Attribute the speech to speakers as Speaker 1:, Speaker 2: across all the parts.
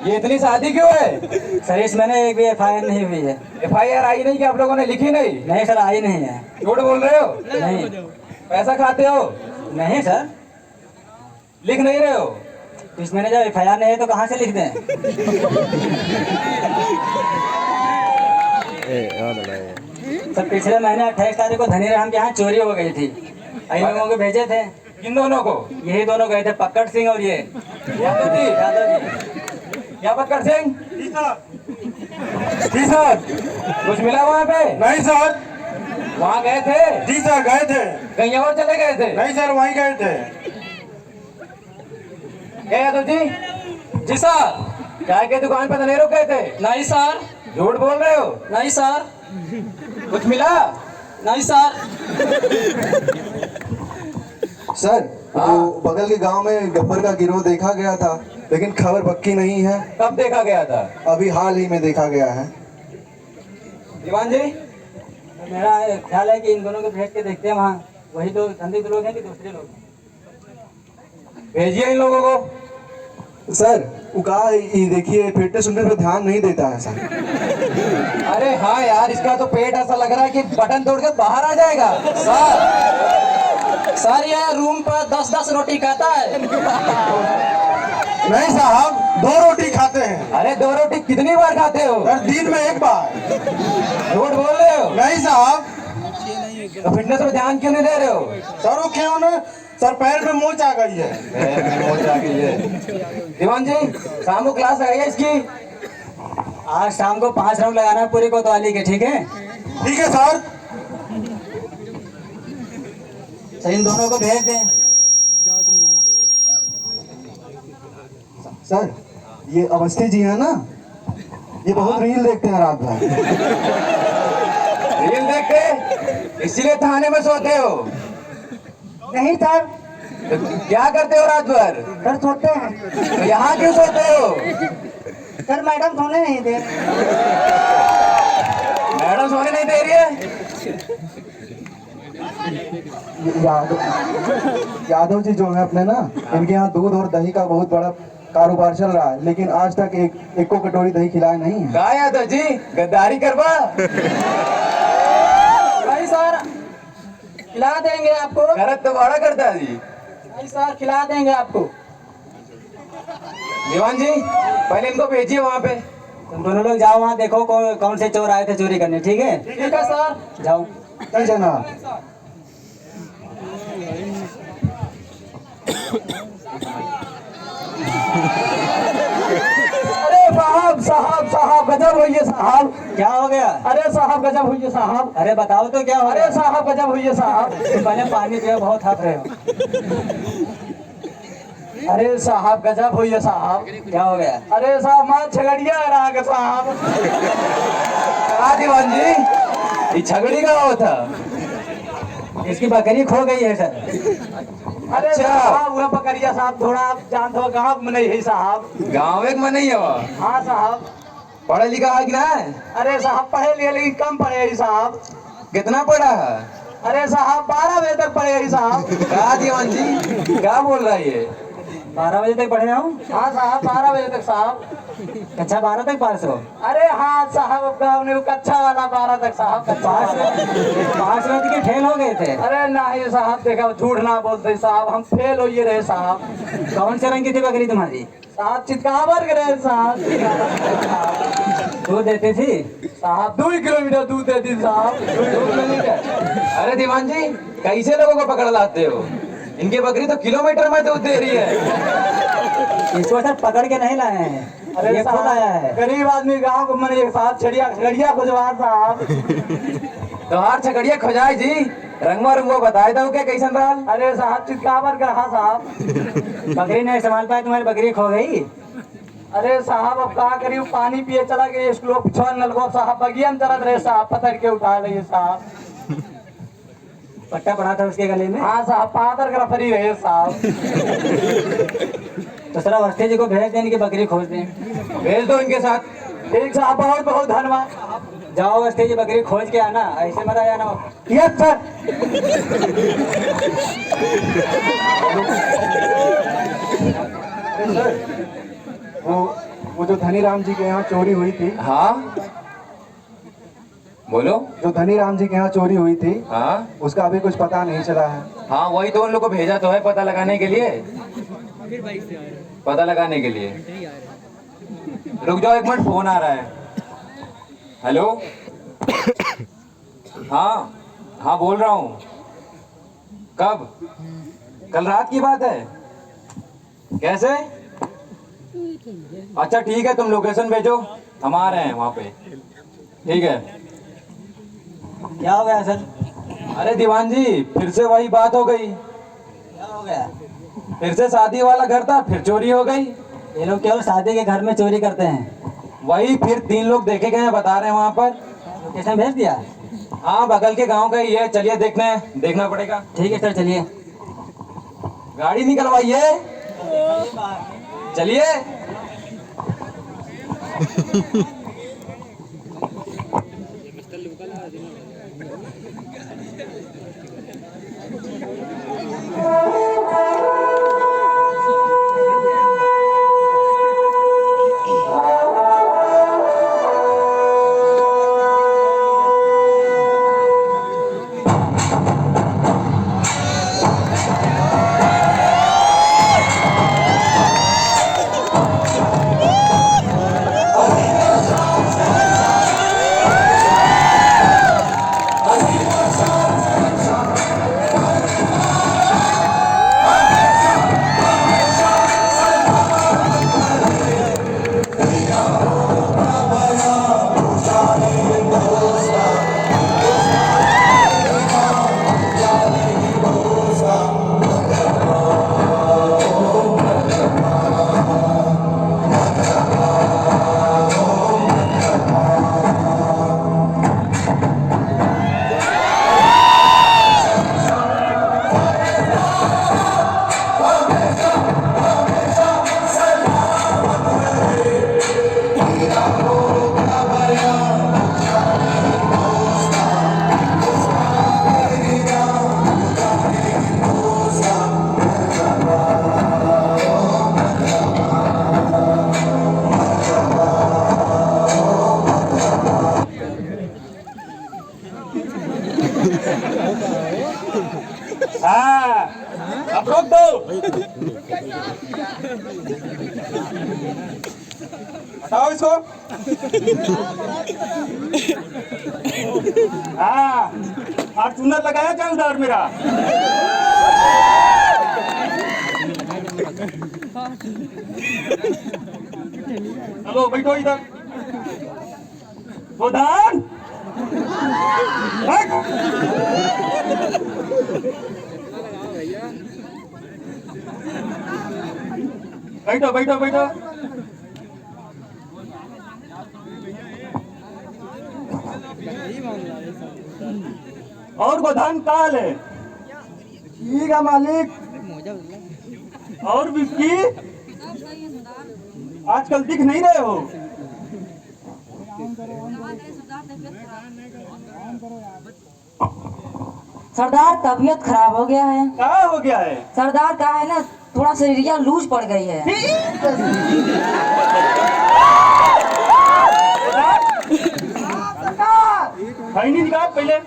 Speaker 1: ये इतनी शादी क्यों है?
Speaker 2: सर इसमें ना एक भी FIR नहीं हुई है।
Speaker 1: FIR आई नहीं कि आप लोगों ने लिखी नहीं?
Speaker 2: नहीं सर, आई नहीं है।
Speaker 1: झूठ बोल रहे हो?
Speaker 2: नहीं।
Speaker 1: पैसा खाते हो?
Speaker 2: नहीं सर।
Speaker 1: लिख नहीं रहे हो?
Speaker 2: तो इसमें ना जब FIR नहीं है तो कहाँ से लिख दें? सर पिछले महीने 28 तारीख को धनीराम के यहाँ चोरी हो गई थी। इन लोगों को भेजे थे।
Speaker 1: किन दोनों को?
Speaker 2: यही दोनों गए थे, पक्कड़ सिंह और ये
Speaker 1: यादव जी।
Speaker 2: यादव जी।
Speaker 1: क्या पक्कड़ सिंह? जी सर। कुछ मिला वहाँ पे?
Speaker 3: नहीं सर।
Speaker 1: वहाँ गए थे?
Speaker 3: जी सर गए थे।
Speaker 1: कहीं और चले गए थे?
Speaker 3: नहीं सर वहीं गए थे।
Speaker 1: क्या यादव जी?
Speaker 2: जी सर।
Speaker 1: चाय की दुकान पर तो नहीं रुक गए थे?
Speaker 2: नहीं सर।
Speaker 1: झूठ बोल रहे हो?
Speaker 2: नहीं सर।
Speaker 1: कुछ मिला?
Speaker 2: नहीं सर।
Speaker 4: सर वो बगल के गांव में गब्बर का गिरोह देखा गया था, लेकिन खबर पक्की नहीं है।
Speaker 1: कब देखा गया था?
Speaker 4: अभी हाल ही में देखा गया है।
Speaker 1: दीवान जी?
Speaker 2: मेरा ख्याल है कि इन दोनों को भेज के देखते हैं वहाँ। वही लोग संदिग्ध लोग हैं कि दूसरे लोग?
Speaker 1: भेजिए इन लोगों को।
Speaker 4: सर वो कहा ये देखिए फिटनेस सुनने पर ध्यान नहीं देता है सर।
Speaker 1: अरे हाँ यार, इसका तो पेट ऐसा लग रहा है कि बटन तोड़ के बाहर आ जाएगा।
Speaker 2: सर ये रूम पर 10-10 रोटी खाता है।
Speaker 3: नहीं साहब 2 रोटी खाते हैं।
Speaker 1: अरे 2 रोटी कितनी बार खाते हो?
Speaker 3: सर दिन में 1 बार।
Speaker 1: झूठ बोल रहे हो?
Speaker 3: नहीं साहब।
Speaker 1: तो फिटनेस पे ध्यान क्यों नहीं दे रहे हो?
Speaker 3: सर वो क्यों ना सर पैर में मोच आ गई है।
Speaker 1: मोच आ गई है। दीवान जी शाम को क्लास लगाइए इसकी।
Speaker 2: आज शाम को 5 राउंड लगाना है पूरी कोतवाली के, ठीक है?
Speaker 3: ठीक है सर।
Speaker 2: तो इन दोनों को भेज दें।
Speaker 4: सर ये अवस्थी जी है ना, ये बहुत रील देखते हैं रात भर।
Speaker 1: रील देख के इसीलिए थाने में सोते हो?
Speaker 2: नहीं सर।
Speaker 1: तो क्या करते हो रात भर?
Speaker 2: सर सोते हैं।
Speaker 1: तो यहाँ क्यों सोते हो?
Speaker 2: सर मैडम सोने नहीं दे।
Speaker 1: मैडम सोने नहीं दे रही है?
Speaker 4: यादव जी जो है अपने ना, इनके यहाँ दूध और दही का बहुत बड़ा कारोबार चल रहा है, लेकिन आज तक एक को कटोरी दही खिलाया नहीं है।
Speaker 1: कहा यादव जी गद्दारी करवा?
Speaker 2: नहीं सर, खिला देंगे आपको।
Speaker 1: गलत तो बड़ा करता है जी।
Speaker 2: नहीं सर, खिला देंगे आपको।
Speaker 1: दीवान जी पहले इनको भेजिए वहाँ पे।
Speaker 2: तुम दोनों लोग जाओ वहाँ, देखो कौन से चोर आए थे चोरी करने, ठीक है? ठीक है सर, जाओ।
Speaker 4: जी जनाब।
Speaker 2: अरे साहब गजब हुई है साहब। क्या हो गया? अरे साहब गजब हुई है साहब। अरे बताओ तो क्या हो गया? अरे साहब गजब हुई है साहब। पहले पानी पियो, बहुत थक रहे हो। अरे साहब गजब हुई है साहब। क्या हो गया? अरे साहब माँ झगड़िया रहा के साहब।
Speaker 1: कहा दीवान जी ये झगड़ी का हो था?
Speaker 2: इसकी बकरी खो गई है सर। अरे
Speaker 1: अच्छा।
Speaker 2: साहब वह बकरिया साहब थोड़ा आप जानते हो गाँव में नहीं है साहब।
Speaker 1: गाँव एक में नहीं है वहाँ?
Speaker 2: हाँ साहब।
Speaker 1: पढ़ा लिखा है कि ना है?
Speaker 2: अरे साहब पढ़े लिए लेकिन कम पढ़े ही साहब।
Speaker 1: कितना पढ़ा है?
Speaker 2: अरे साहब 12 बजे तक पढ़े ही साहब।
Speaker 1: कहा दीवान जी क्या बोल रहा है ये?
Speaker 2: 12 बजे तक पढ़े हूँ? हाँ साहब 12 बजे तक साहब। कक्षा 12 तक पास हो? अरे हाँ साहब गाँव ने कक्षा वाला 12 तक साहब। पास में के फेल हो गए थे? अरे नहीं साहब, देखा झूठ ना बोलते साहब, हम फेल हो ये रहे साहब। कौन से रंग की थी बकरी तुम्हारी? साहब चितकावर के रहे साहब। दूध देती थी साहब? 2 किलोमीटर दूध देती साहब। 2 किलोमीटर?
Speaker 1: अरे दीवान जी कैसे लोगों को पकड़ लाते हो? इनकी बकरी तो किलोमीटर में दूध दे रही है।
Speaker 2: इसको सर पकड़ के नहीं लाए हैं। अरे ये खुद आया है। गरीब आदमी गांव को मैंने एक साथ छड़िया खुजवा साहब।
Speaker 1: तो हार छकड़िया खोजाए जी, रंगवा रंगो बताए दो क्या कैसन रहा?
Speaker 2: अरे साहब चितकावर का। हाँ साहब। बकरी नहीं संभाल पाए, तुम्हारी बकरी खो गई? अरे साहब अब क्या करी, पानी पिए चला गया स्कूल छोड़ नलको साहब, बगिया में चलत रहे साहब, पकड़ के उठा लिए साहब। पट्टा पड़ा था उसके गले में? हाँ साहब, पादर का फरी रहे साहब। तो सर अवस्थी जी को भेज दें कि बकरी खोज दें।
Speaker 1: भेज दो इनके साथ।
Speaker 2: ठीक साहब, बहुत बहुत धन्यवाद। जाओ अवस्थी जी बकरी खोज के आना, ऐसे मत आ जाना। Yes sir.
Speaker 4: वो वो जो धनीराम जी के यहाँ चोरी हुई थी,
Speaker 1: हाँ बोलो।
Speaker 4: जो धनीराम जी के यहाँ चोरी हुई थी,
Speaker 1: हाँ
Speaker 4: उसका अभी कुछ पता नहीं चला है।
Speaker 1: हाँ, वही तो उन लोग को भेजा तो है पता लगाने के लिए, पता लगाने के लिए। रुक जाओ एक मिनट, फोन आ रहा है। हेलो। हाँ हाँ बोल रहा हूँ। कब? कल रात की बात है? कैसे? अच्छा ठीक है, तुम लोकेशन भेजो, हम आ रहे हैं वहाँ पे। ठीक है।
Speaker 2: क्या हो गया सर?
Speaker 1: अरे दीवान जी, फिर से वही बात हो गई।
Speaker 2: क्या हो गया?
Speaker 1: फिर से शादी वाला घर था, फिर चोरी हो गई।
Speaker 2: ये लोग केवल शादी के घर में चोरी करते हैं।
Speaker 1: वही फिर 3 लोग देखे गए हैं, बता रहे हैं वहाँ पर।
Speaker 2: लोकेशन भेज दिया?
Speaker 1: हाँ, बगल के गांव का ही है। चलिए देखना पड़ेगा।
Speaker 2: ठीक है सर, चलिए।
Speaker 1: गाड़ी निकलवाइए, चलिए।
Speaker 3: हाँ, अब रोक दो। हटाओ इसको। हाँ, और चूना लगाया क्या उधर मेरा? चलो बैठो इधर। गोदान बैठो बैठो बैठो। और गोदान का हाल है?
Speaker 4: ठीक है मालिक।
Speaker 3: और विस्की आजकल दिख नहीं रहे हो।
Speaker 5: सरदार तबीयत खराब हो गया है।
Speaker 3: क्या हो गया है?
Speaker 5: सरदार का है ना, थोड़ा शरीरिया लूज पड़ गई है।
Speaker 3: खैनी निकाल पहले।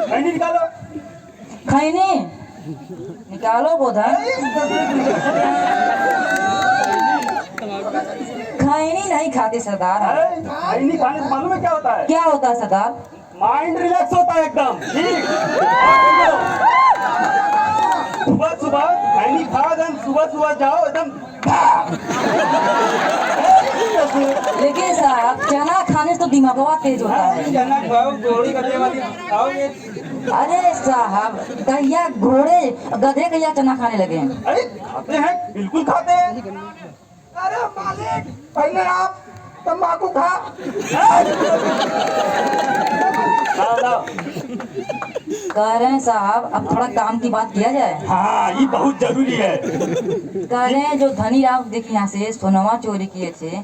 Speaker 3: खैनी निकालो।
Speaker 5: खैनी निकालो गोधन। खैनी नहीं खाते सरदार।
Speaker 3: खैनी खाने से मालूम है क्या होता है?
Speaker 5: क्या होता है सरदार?
Speaker 3: माइंड रिलैक्स होता है एकदम। ठीक। सुबह सुबह खैनी खा, देन सुबह सुबह जाओ एकदम।
Speaker 5: लेकिन साहब चना खाने से तो दिमागवा तेज होता है।
Speaker 2: चना खाओ, गोली गधे वाली खाओगे।
Speaker 5: अरे साहब, कहिया घोड़े गधे कहिया चना खाने लगे हैं?
Speaker 3: अरे खाते हैं, बिल्कुल खाते हैं।
Speaker 4: अरे मालिक, पहले आप तंबाकू खा।
Speaker 5: कह रहे हैं साहब, अब थोड़ा काम की बात किया जाए।
Speaker 3: हाँ, ये बहुत जरूरी है।
Speaker 5: कह रहे हैं जो धनीराम देखिए यहाँ से सोनवा चोरी किए थे।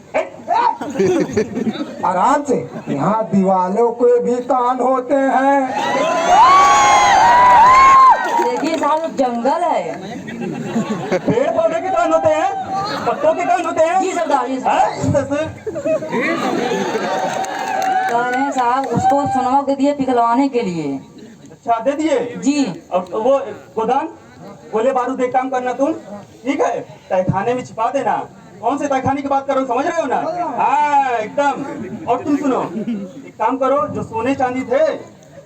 Speaker 4: आराम से, यहाँ दीवालों के भी कान होते हैं।
Speaker 5: देखिए साहब, जंगल है।
Speaker 3: पेड़ पौधे के कान होते हैं। पत्तों के कान होते हैं?
Speaker 5: जी सरदार जी
Speaker 3: हाँ?
Speaker 5: कह रहे हैं साहब उसको सुनवा के दिए पिघलवाने के लिए।
Speaker 3: अच्छा दे दिए।
Speaker 5: जी
Speaker 3: और वो गोदान गोले बारूद एक काम करना तुम, ठीक है, तहखाने में छिपा देना। कौन से तहखाने की बात कर रहा हूँ, समझ रहे हो ना? हाँ एकदम। और तुम सुनो, एक काम करो, जो सोने चांदी थे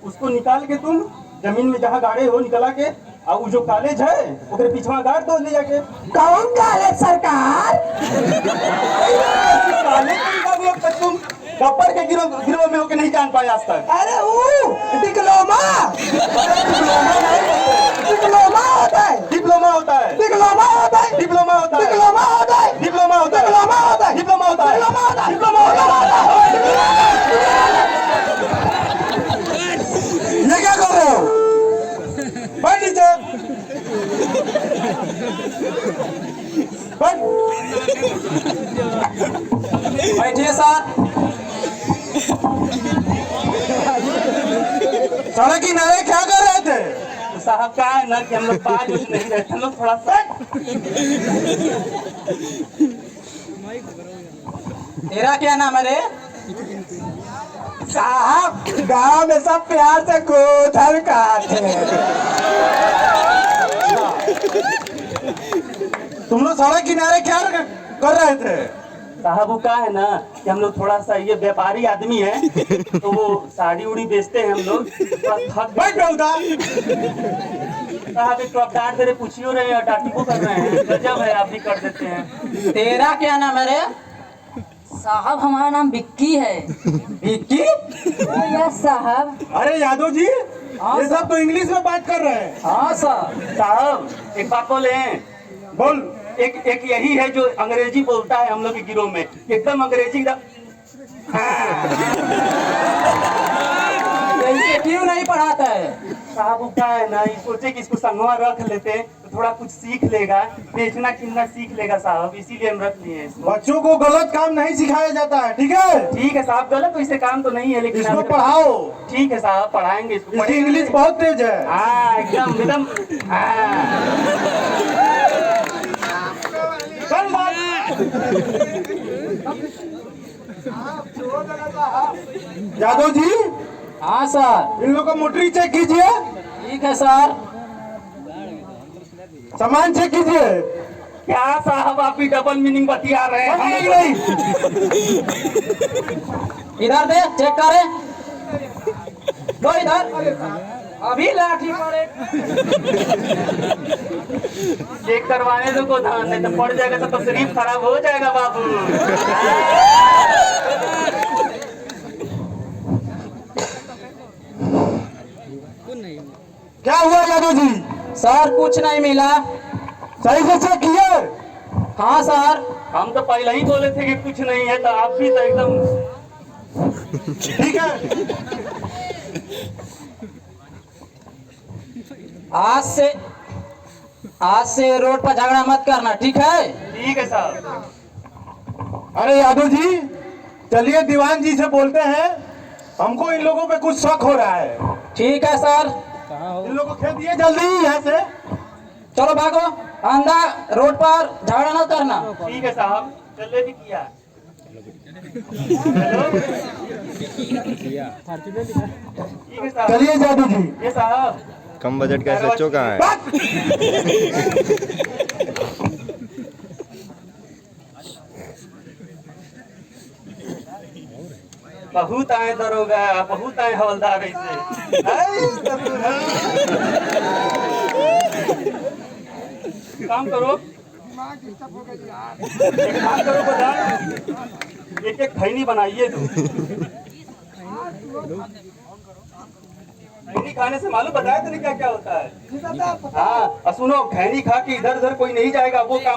Speaker 3: उसको निकाल के तुम जमीन में जहाँ गाड़े हो निकला के, और वो जो कॉलेज है उधर पिछवा गाड़ दो ले जाके।
Speaker 2: कौन कॉलेज सरकार?
Speaker 3: कॉलेज तुम गब्बर के गिरोह में होके नहीं जान पाए आज तक।
Speaker 2: अरे वो डिप्लोमा डिप्लोमा होता है,
Speaker 3: डिप्लोमा होता है,
Speaker 2: डिप्लोमा होता है,
Speaker 3: डिप्लोमा होता है,
Speaker 2: डिप्लोमा होता है,
Speaker 3: डिप्लोमा होता है,
Speaker 2: डिप्लोमा होता है,
Speaker 3: डिप्लोमा होता है,
Speaker 2: डिप्लोमा होता है,
Speaker 3: डिप्लोमा होता है। ये क्या कर रहे हो? बैठ नीचे, बैठ।
Speaker 2: बैठिए सर।
Speaker 3: सड़क किनारे क्या कर रहे थे? तो साहब क्या है ना कि हम लोग पाँच कुछ नहीं रहते, हम लोग थोड़ा सा।
Speaker 2: तेरा क्या नाम है रे? साहब गांव में सब प्यार से गोधर काटे।
Speaker 3: तुम लोग सड़क किनारे क्या कर रहे थे? साहब वो क्या है ना कि हम लोग थोड़ा सा ये व्यापारी आदमी है, तो वो साड़ी उड़ी बेचते हैं हम लोग, थोड़ा थक बैठ रहा। साहब एक टॉपदार तेरे पूछियो रहे हैं, टाटी को कर रहे हैं, गजब है, आप भी कर देते हैं।
Speaker 2: तेरा क्या नाम है रे?
Speaker 5: साहब हमारा नाम विक्की है।
Speaker 2: विक्की?
Speaker 5: यस साहब।
Speaker 3: अरे यादव जी, ये सब तो इंग्लिश में बात कर रहे हैं।
Speaker 2: हाँ सर।
Speaker 3: साहब एक बात बोले, बोल। एक यही है जो अंग्रेजी बोलता है हम लोग के गिरोह में, एकदम अंग्रेजी।
Speaker 2: इसे क्यों नहीं पढ़ाता है?
Speaker 3: साहब वो क्या है ना, सोचे कि इसको संगवा रख लेते तो थोड़ा कुछ सीख लेगा, बेचना कितना सीख लेगा साहब, इसीलिए हम रख लिए इसको। बच्चों को गलत काम नहीं सिखाया जाता है, ठीक है? ठीक है साहब, गलत वैसे काम तो नहीं है, लेकिन इसको पढ़ाओ। ठीक है साहब, पढ़ाएंगे इसको। इसकी इंग्लिश बहुत तेज है। हाँ एकदम एकदम। यादव जी।
Speaker 2: हाँ सर।
Speaker 3: इन लोगों का मोटरी चेक कीजिए।
Speaker 2: ठीक है सर।
Speaker 3: सामान चेक कीजिए। क्या साहब आप भी डबल मीनिंग बतिया रहे हैं? नहीं
Speaker 2: इधर दे, चेक करे। दो इधर। अभी लाठी पड़े।
Speaker 3: चेक करवाने दो को धान, नहीं तो पड़ जाएगा तो शरीफ खराब हो जाएगा बाबू। क्या हुआ यादव जी?
Speaker 2: सर कुछ नहीं मिला।
Speaker 3: सही से चेक किए?
Speaker 2: हाँ सर।
Speaker 3: हम तो पहले ही बोले थे कि कुछ नहीं है, तो आप भी तो एकदम ठीक है।
Speaker 2: आज से रोड पर झगड़ा मत करना, ठीक है?
Speaker 3: ठीक है साहब। अरे यादव जी, चलिए दीवान जी से बोलते हैं, हमको इन लोगों पे कुछ शक हो रहा है।
Speaker 2: ठीक है सर।
Speaker 3: इन लोगों को खेदिए जल्दी यहाँ से।
Speaker 2: चलो भागो, अंदर रोड पर झगड़ा न करना।
Speaker 3: ठीक है साहब, चले भी किया। ठीक है साहब,
Speaker 4: चलिए जादू जी।
Speaker 3: ये साहब
Speaker 6: कम बजट का सच्चो कहाँ है?
Speaker 3: बहुत आए दरोगा, बहुत आए हवलदार ऐसे। काम करो, एक काम करो बाजार, एक एक खैनी बनाइए तुम। खैनी खाने से मालूम बताया तो नहीं क्या क्या होता है? हाँ, और सुनो, खैनी खा के इधर उधर कोई नहीं जाएगा, वो काम